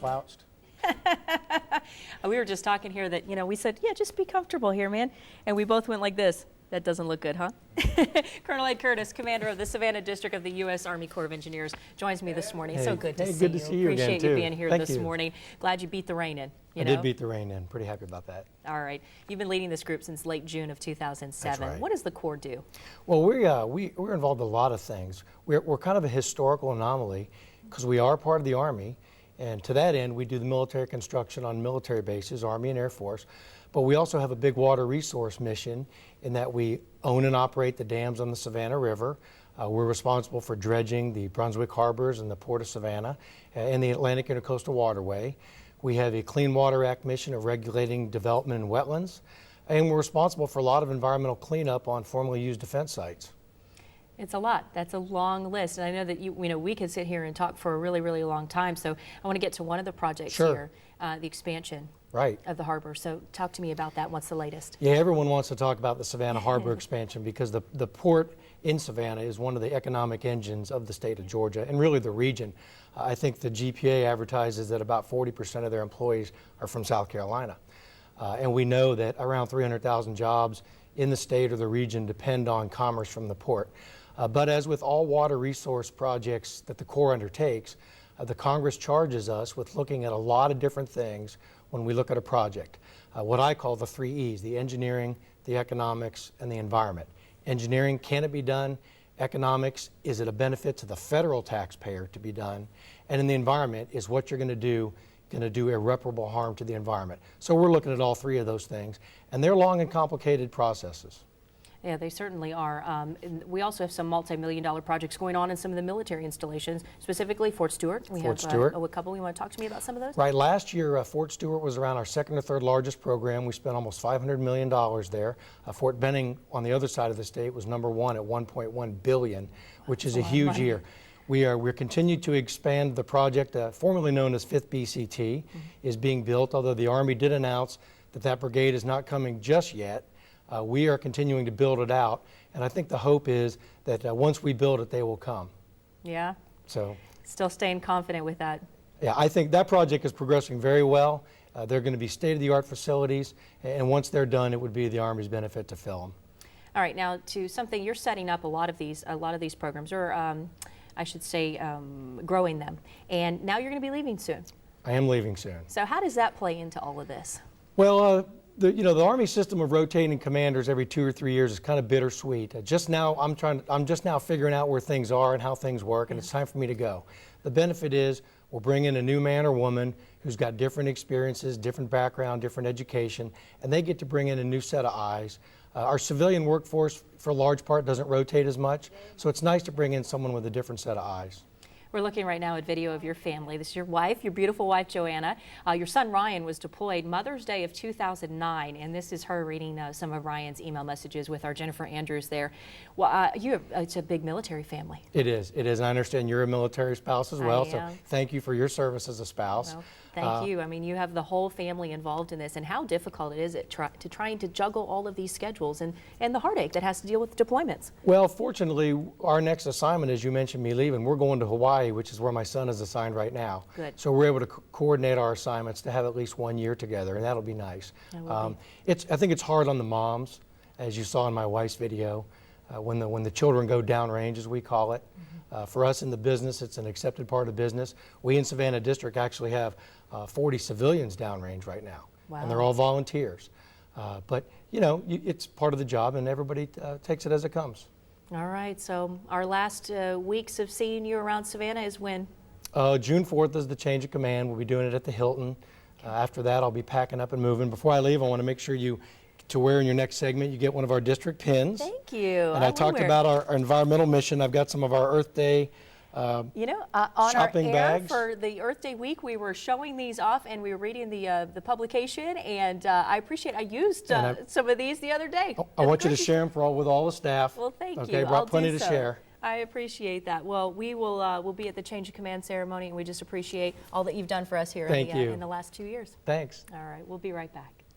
slouched. We were just talking here that, we said, yeah, just be comfortable here, man. And we both went like this. That doesn't look good, huh? Colonel Ed Curtis, commander of the Savannah District of the U.S. Army Corps of Engineers, joins me this morning. Hey, So good to see you. Good to see you again, Appreciate too. you being here Thank this you. morning. Glad you beat the rain in. I did beat the rain in. Pretty happy about that. All right. You've been leading this group since late June of 2007. That's right. What does the Corps do? Well, we're involved in a lot of things. We're kind of a historical anomaly because we are part of the Army, and to that end, we do the military construction on military bases, Army and Air Force. But we also have a big water resource mission in that we own and operate the dams on the Savannah River. We're responsible for dredging the Brunswick harbors and the Port of Savannah and the Atlantic Intercoastal Waterway. We have a Clean Water Act mission of regulating development in wetlands, and we're responsible for a lot of environmental cleanup on formerly used defense sites. It's a lot. That's a long list, and I know that we could sit here and talk for a really, really long time. So I want to get to one of the projects here, the expansion of the harbor. So talk to me about that. What's the latest? Yeah, everyone wants to talk about the Savannah Harbor expansion because the port in Savannah is one of the economic engines of the state of Georgia and really the region. I think the GPA advertises that about 40% of their employees are from South Carolina. And we know that around 300,000 jobs in the state or the region depend on commerce from the port. But as with all water resource projects that the Corps undertakes, the Congress charges us with looking at a lot of different things when we look at a project. What I call the 3 E's, the engineering, the economics, and the environment. Engineering, can it be done? Economics, is it a benefit to the federal taxpayer to be done? And in the environment, is what you're going to do irreparable harm to the environment? So we're looking at all 3 of those things, and they're long and complicated processes. Yeah, they certainly are. And we also have some multi-million-dollar projects going on in some of the military installations, specifically Fort Stewart. We have a couple. You want to talk to me about some of those? Right. Last year, Fort Stewart was around our 2nd or 3rd largest program. We spent almost $500 million there. Fort Benning, on the other side of the state, was number 1 at $1.1 billion, which is a huge year. We're continuing to expand the project, formerly known as 5th BCT, is being built, although the Army did announce that that brigade is not coming just yet. We are continuing to build it out, and I think the hope is that once we build it, they will come. Yeah? So, still staying confident with that? Yeah, I think that project is progressing very well. They're going to be state-of-the-art facilities, and once they're done, it would be the Army's benefit to fill them. All right, now to something, you're setting up a lot of these programs, or I should say growing them, and now you're going to be leaving soon. I am leaving soon. So how does that play into all of this? Well, the Army system of rotating commanders every 2 or 3 years is kind of bittersweet. Just now, I'm just now figuring out where things are and how things work, and it's time for me to go. The benefit is we'll bring in a new man or woman who's got different experiences, different background, different education, and they get to bring in a new set of eyes. Our civilian workforce, for a large part, doesn't rotate as much, so it's nice to bring in someone with a different set of eyes. We're looking right now at video of your family. This is your wife, your beautiful wife, Joanna. Your son, Ryan, was deployed Mother's Day of 2009, and this is her reading some of Ryan's email messages with our Jennifer Andrews there. Well, it's a big military family. It is. It is. I understand you're a military spouse as well, so thank you for your service as a spouse. Well, thank you. I mean, you have the whole family involved in this, and how difficult it is trying to juggle all of these schedules and the heartache that has to deal with deployments. Well, fortunately, our next assignment, as you mentioned me leaving, we're going to Hawaii, which is where my son is assigned right now. Good. So we're able to coordinate our assignments to have at least 1 year together, and that'll be nice. I think it's hard on the moms, as you saw in my wife's video, when the children go downrange, as we call it. For us in the business, it's an accepted part of business. We in Savannah District actually have 40 civilians downrange right now, and they're all volunteers. But it's part of the job, and everybody takes it as it comes. All right, so our last weeks of seeing you around Savannah is when? June 4th is the change of command. We'll be doing it at the Hilton. After that, I'll be packing up and moving. Before I leave, I want to make sure to wear in your next segment, you get one of our district pins. Thank you. And I talked about our environmental mission. I've got some of our Earth Day on shopping our air bags. For the Earth Day week, we were showing these off, and we were reading the publication, and I used some of these the other day. I want you to share them with all the staff. Well, thank you. Okay, brought plenty to share. I appreciate that. Well, we'll be at the change of command ceremony, and we just appreciate all that you've done for us here in the last 2 years. Thanks. All right, we'll be right back.